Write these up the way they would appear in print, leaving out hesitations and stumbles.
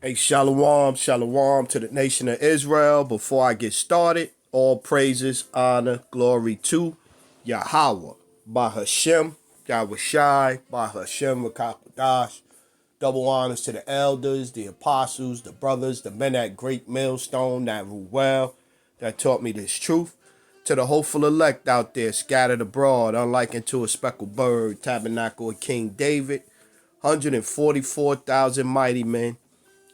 Hey, shalom, shalom to the nation of Israel. Before I get started, all praises, honor, glory to Yahweh, by Hashem, Yahushai, by Hashem, Rakakadash. Double honors to the elders, the apostles, the brothers, the men at Great Millstone that rule well, that taught me this truth. To the hopeful elect out there scattered abroad, unlike unto a speckled bird, tabernacle of King David, 144,000 mighty men.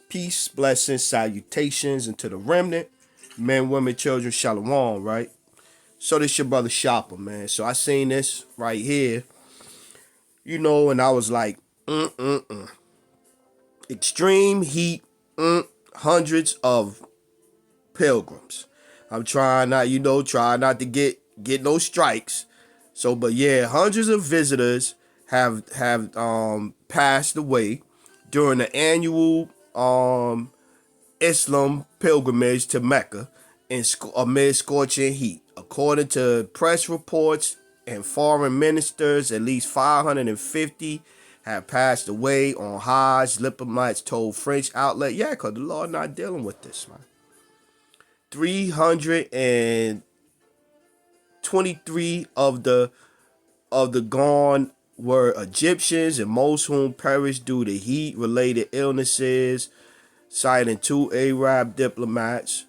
Peace, blessings, salutations, and to the remnant, men, women, children, shalom, right? So this your brother Shopper, man. So I seen this right here, and I was like, extreme heat, hundreds of pilgrims. I'm trying not, try not to get no strikes. So, but yeah, hundreds of visitors have passed away during the annual Islam pilgrimage to Mecca amid scorching heat. According to press reports and foreign ministers, at least 550 have passed away on Hajj, diplomats told French outlet. Yeah, because the Lord not dealing with this, man. 323 of the gone were Egyptians, and most whom perished due to heat-related illnesses, citing two Arab diplomats.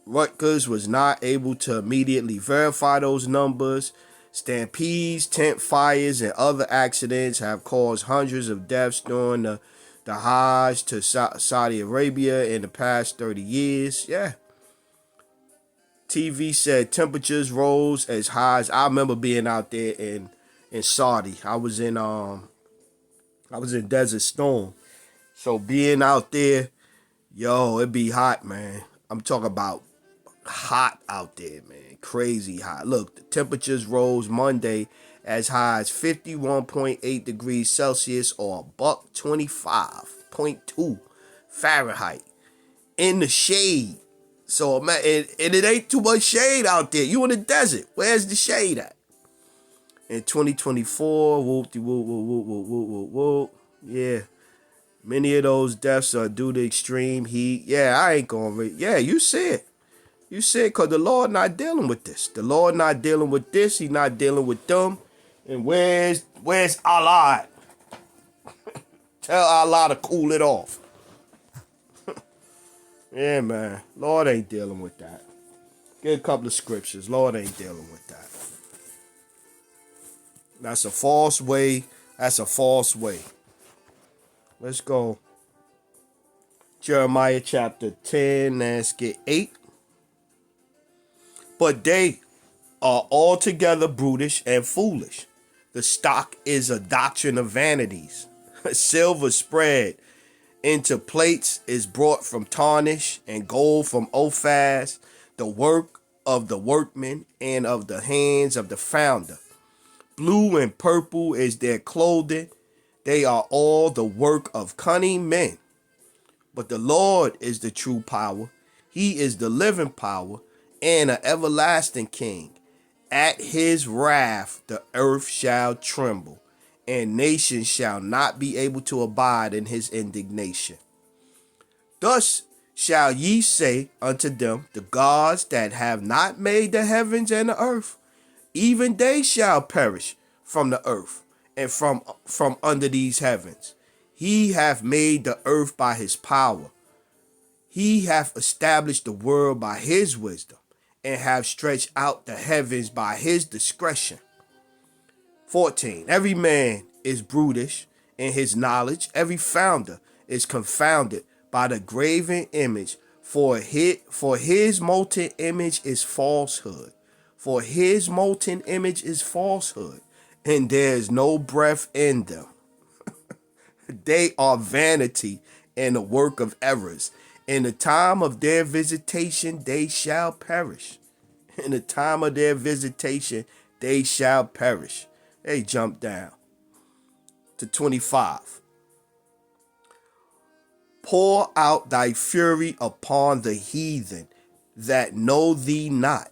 Rutgers was not able to immediately verify those numbers. Stampedes, tent fires, and other accidents have caused hundreds of deaths during the Hajj to Saudi Arabia in the past 30 years. Yeah. TV said temperatures rose as high as I remember being out there in Saudi. I was in Desert Storm. So being out there, it be hot, man. I'm talking about hot out there, man. Crazy hot. Look, the temperatures rose Monday as high as 51.8 degrees Celsius or buck 25.2 Fahrenheit in the shade. So, man, and it ain't too much shade out there. You in the desert. Where's the shade at? In 2024, whoop-de-whoop. Yeah. Many of those deaths are due to extreme heat. Yeah, I ain't going to. Yeah, you see it. You see it because the Lord not dealing with this. The Lord not dealing with this. He not dealing with them. And where's Allah? Tell Allah to cool it off. Yeah, man. Lord ain't dealing with that. Get a couple of scriptures. Lord ain't dealing with that. That's a false way. That's a false way. Let's go. Jeremiah chapter 10, let's get 8. But they are altogether brutish and foolish. The stock is a doctrine of vanities. Silver spread into plates is brought from tarnish, and gold from Ophaz, the work of the workman and of the hands of the founder. Blue and purple is their clothing. They are all the work of cunning men. But the Lord is the true power. He is the living power and an everlasting king. At his wrath the earth shall tremble, and nations shall not be able to abide in his indignation. Thus shall ye say unto them, the gods that have not made the heavens and the earth, even they shall perish from the earth and from under these heavens. He hath made the earth by his power. He hath established the world by his wisdom, and have stretched out the heavens by his discretion. 14. Every man is brutish in his knowledge. Every founder is confounded by the graven image. For his molten image is falsehood. For his molten image is falsehood, and there is no breath in them. They are vanity and the work of errors. In the time of their visitation, they shall perish. In the time of their visitation, they shall perish. They jump down to 25. Pour out thy fury upon the heathen that know thee not,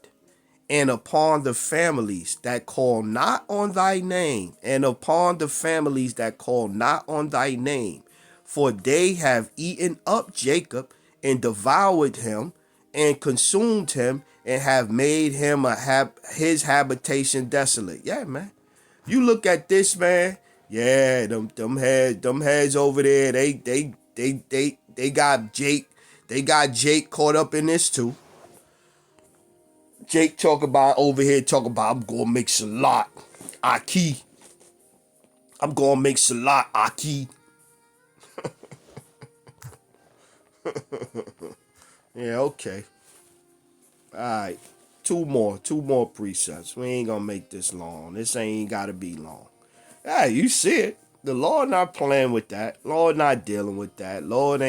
and upon the families that call not on thy name, and upon the families that call not on thy name. for they have eaten up Jacob and devoured him and consumed him and have made him his habitation desolate. Yeah, man. You look at this, man. Yeah, them heads over there. They got Jake. They got Jake caught up in this too. Jake talking about I'm gonna make Salat Aki. I'm gonna make Salat Aki. Yeah, okay. Alright. Two more precepts. We ain't gonna make this long. This ain't gotta be long. Yeah, you see it. The Lord not playing with that. Lord not dealing with that. Lord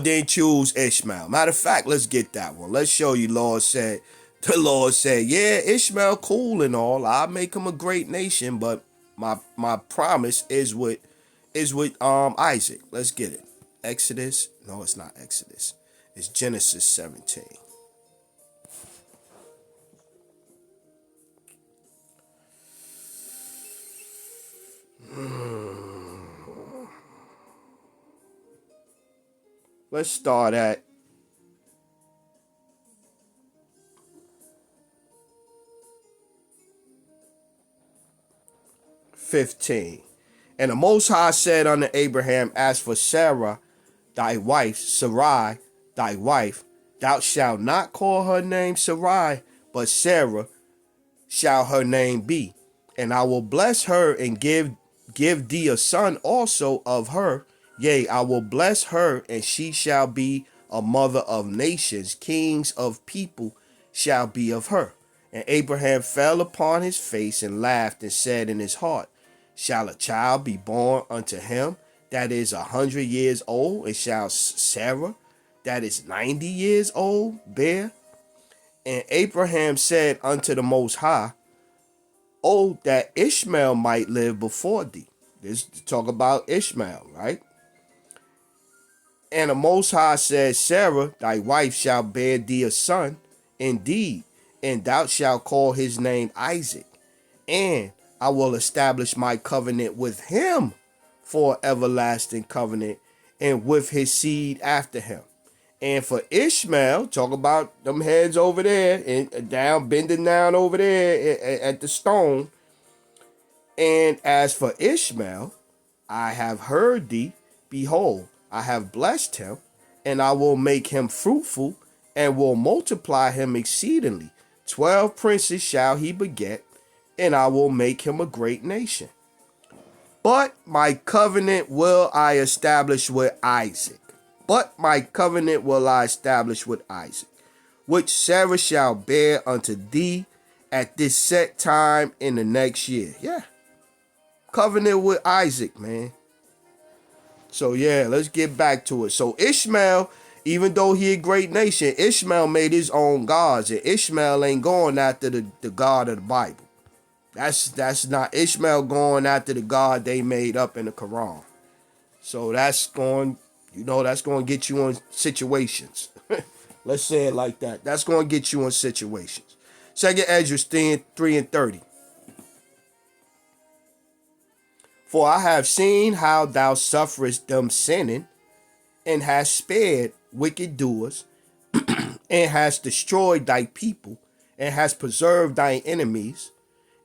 didn't choose Ishmael. Matter of fact, let's get that one. Let's show you the Lord said, yeah, Ishmael cool and all. I'll make him a great nation, but my promise is with Isaac. Let's get it. Exodus. No, it's not Exodus. It's Genesis 17. Let's start at 15. And the Most High said unto Abraham, as for Sarah, thy wife, Sarai, thy wife, thou shalt not call her name Sarai, but Sarah shall her name be. And I will bless her and give thee a son also of her. Yea, I will bless her, and she shall be a mother of nations. Kings of people shall be of her. And Abraham fell upon his face and laughed and said in his heart, shall a child be born unto him that is 100 years old? And shall Sarah that is 90 years old bear? And Abraham said unto the Most High, oh, that Ishmael might live before thee. This talk about Ishmael, right? And the Most High said, Sarah, thy wife, shall bear thee a son, indeed, and thou shalt call his name Isaac. And I will establish my covenant with him for an everlasting covenant, and with his seed after him. And for Ishmael, talk about them heads over there, and bending down over there at the stone. And as for Ishmael, I have heard thee. Behold, I have blessed him, and I will make him fruitful, and will multiply him exceedingly. 12 princes shall he beget, and I will make him a great nation. But my covenant will I establish with Isaac. Which Sarah shall bear unto thee at this set time in the next year. Yeah. Covenant with Isaac, man. So yeah, let's get back to it. So Ishmael, even though he a great nation, Ishmael made his own gods, and Ishmael ain't going after the God of the Bible. That's not Ishmael going after the God they made up in the Quran. So that's going to get you in situations. Let's say it like that. That's going to get you in situations. Second Esdras 3 and 30. For I have seen how thou sufferest them sinning, and hast spared wicked doers, and hast destroyed thy people, and hast preserved thine enemies,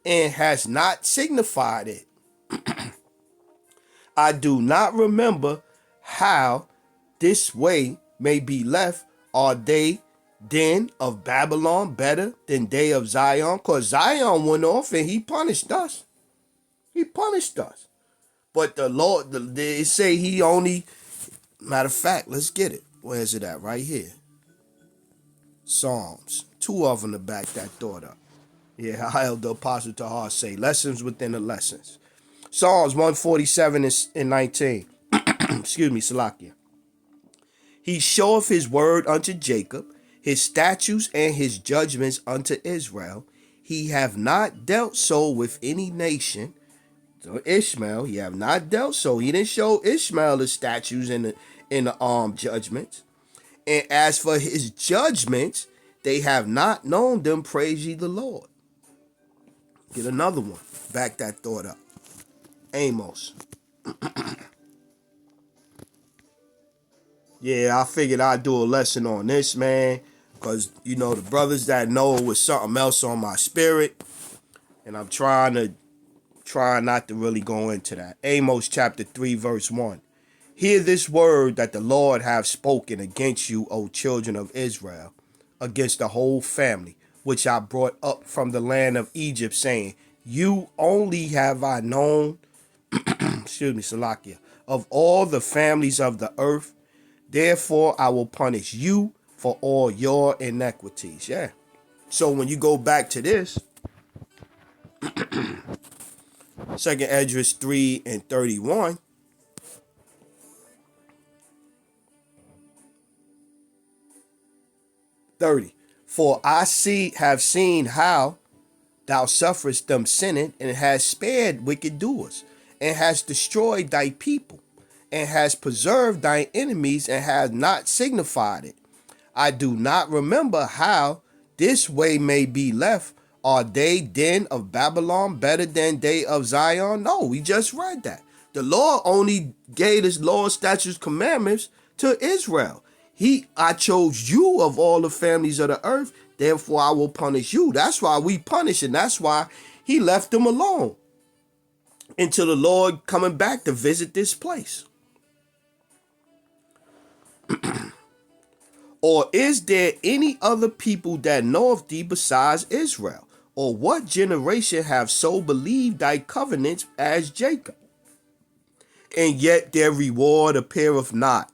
and hast not signified it. I do not remember how this way may be left. Are they then of Babylon better than they of Zion? Because Zion went off and he punished us. But the Lord, they say he only, matter of fact, let's get it. Where is it at? Right here. Psalms. 2 of them to back that thought up. Yeah, I held the apostle to heart say, lessons within the lessons. Psalms 147 and 19. Excuse me, Salakia. He showeth his word unto Jacob, his statutes and his judgments unto Israel. He have not dealt so with any nation. So Ishmael, he have not dealt so. He didn't show Ishmael the statutes and the judgments. And as for his judgments, they have not known them. Praise ye the Lord. Get another one. Back that thought up. Amos. Yeah, I figured I'd do a lesson on this, man, because, you know, the brothers that know it was something else on my spirit, and I'm trying not to really go into that. Amos chapter 3, verse 1. Hear this word that the Lord hath spoken against you, O children of Israel, against the whole family, which I brought up from the land of Egypt, saying, you only have I known, excuse me, Salakia, of all the families of the earth. Therefore, I will punish you for all your iniquities. Yeah. So when you go back to this, Second Esdras 3 and 31, 30. For I have seen how thou sufferest them sinning, and hast spared wicked doers, and hast destroyed thy people, and hast preserved thine enemies, and hast not signified it. I do not remember how this way may be left. Are they then of Babylon better than they of Zion? No, we just read that. The Lord only gave his law, statutes, commandments to Israel. I chose you of all the families of the earth, therefore I will punish you. That's why we punish, and that's why he left them alone until the Lord coming back to visit this place. Or is there any other people that know of thee besides Israel? Or what generation have so believed thy covenants as Jacob? And yet their reward appeareth not.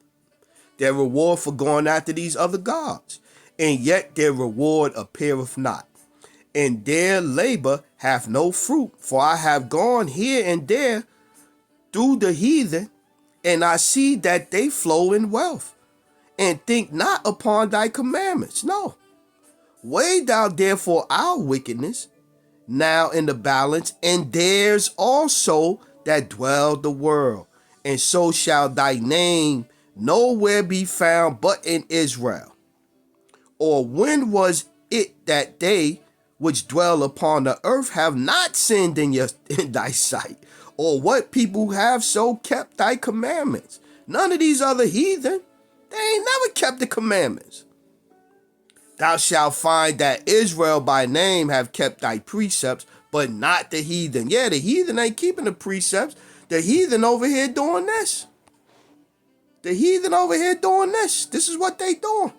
Their reward for going after these other gods. And yet their reward appeareth not. And their labor hath no fruit. For I have gone here and there through the heathen, and I see that they flow in wealth, and think not upon thy commandments. No. Weigh thou therefore our wickedness now in the balance, and theirs also that dwell the world. And so shall thy name nowhere be found but in Israel. Or when was it that they which dwell upon the earth have not sinned in thy sight? Or what people have so kept thy commandments? None of these other heathen. They ain't never kept the commandments. Thou shalt find that Israel by name have kept thy precepts, but not the heathen. Yeah, the heathen ain't keeping the precepts. The heathen over here doing this. The heathen over here doing this. This is what they doing.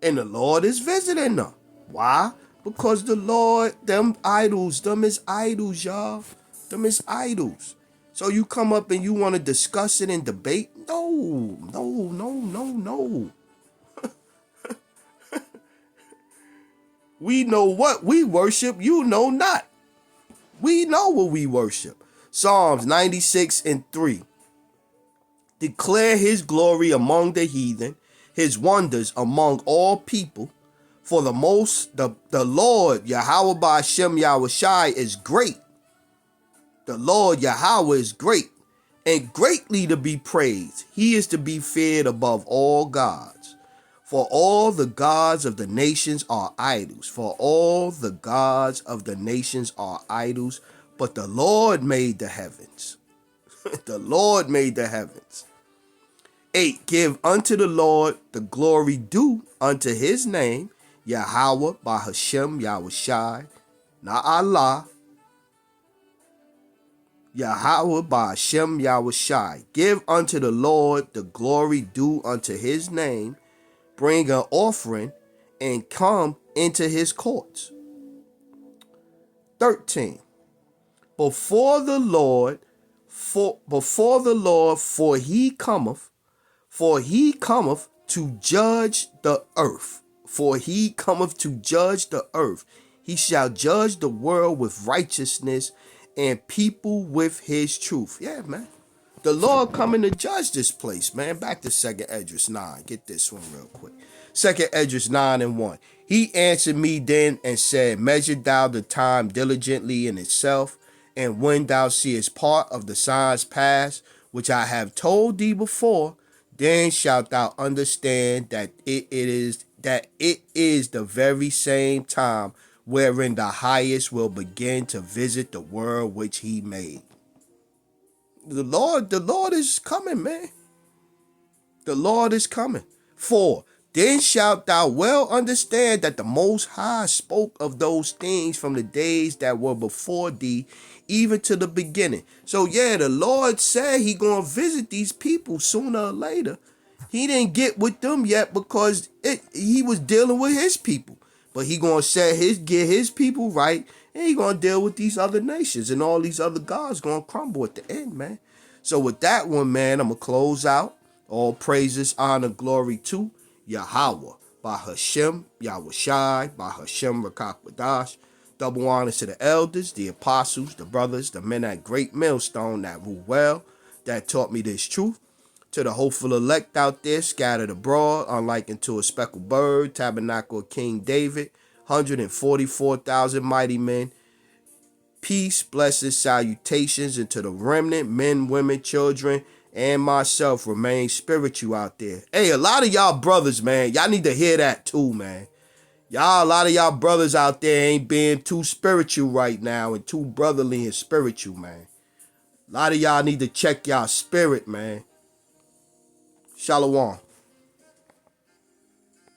And the Lord is visiting them. Why? Because the Lord, them is idols, y'all. Them is idols. So you come up and you want to discuss it and debate? No. We know what we worship, you know not. We know what we worship. Psalms 96 and 3. Declare his glory among the heathen, his wonders among all people. For the Lord, Yahweh Ba'ashem Yahushai, is great. The Lord Yahweh is great, and greatly to be praised. He is to be feared above all gods. For all the gods of the nations are idols. For all the gods of the nations are idols. But the Lord made the heavens. The Lord made the heavens. 8. Give unto the Lord the glory due unto his name. Yahweh Ba'ashem Yahushai. Not Allah. Yahweh Ba'ashem Yahushai. Give unto the Lord the glory due unto his name. Bring an offering and come into his courts. 13. Before the Lord, for he cometh to judge the earth. For he cometh to judge the earth. He shall judge the world with righteousness and people with his truth. Yeah, man. The Lord coming to judge this place, man. Back to 2 Esdras 9. Get this one real quick. 2 Esdras 9 and 1. He answered me then and said, measure thou the time diligently in itself, and when thou seest part of the signs past, which I have told thee before, then shalt thou understand that it is the very same time wherein the highest will begin to visit the world which he made. The Lord is coming, man. The Lord is coming. 4. Then shalt thou well understand that the Most High spoke of those things from the days that were before thee, even to the beginning. So yeah, the Lord said he gonna visit these people sooner or later. He didn't get with them yet because he was dealing with his people. But he gonna get his people right, and he gonna deal with these other nations, and all these other gods gonna crumble at the end, man. So with that one, man, I'm gonna close out. All praises, honor, glory to Yahweh, by Hashem, Yahweh Shai, by Hashem Rakakwadash. Double honors to the elders, the apostles, the brothers, the men at Great Millstone that rule well, that taught me this truth. To the hopeful elect out there, scattered abroad, unlike unto a speckled bird, tabernacle of King David, 144,000 mighty men. Peace, blessings, salutations, and to the remnant, men, women, children, and myself remain spiritual out there. Hey, a lot of y'all brothers, man, y'all need to hear that too, man. A lot of y'all brothers out there ain't being too spiritual right now and too brotherly and spiritual, man. A lot of y'all need to check y'all spirit, man. Shalom.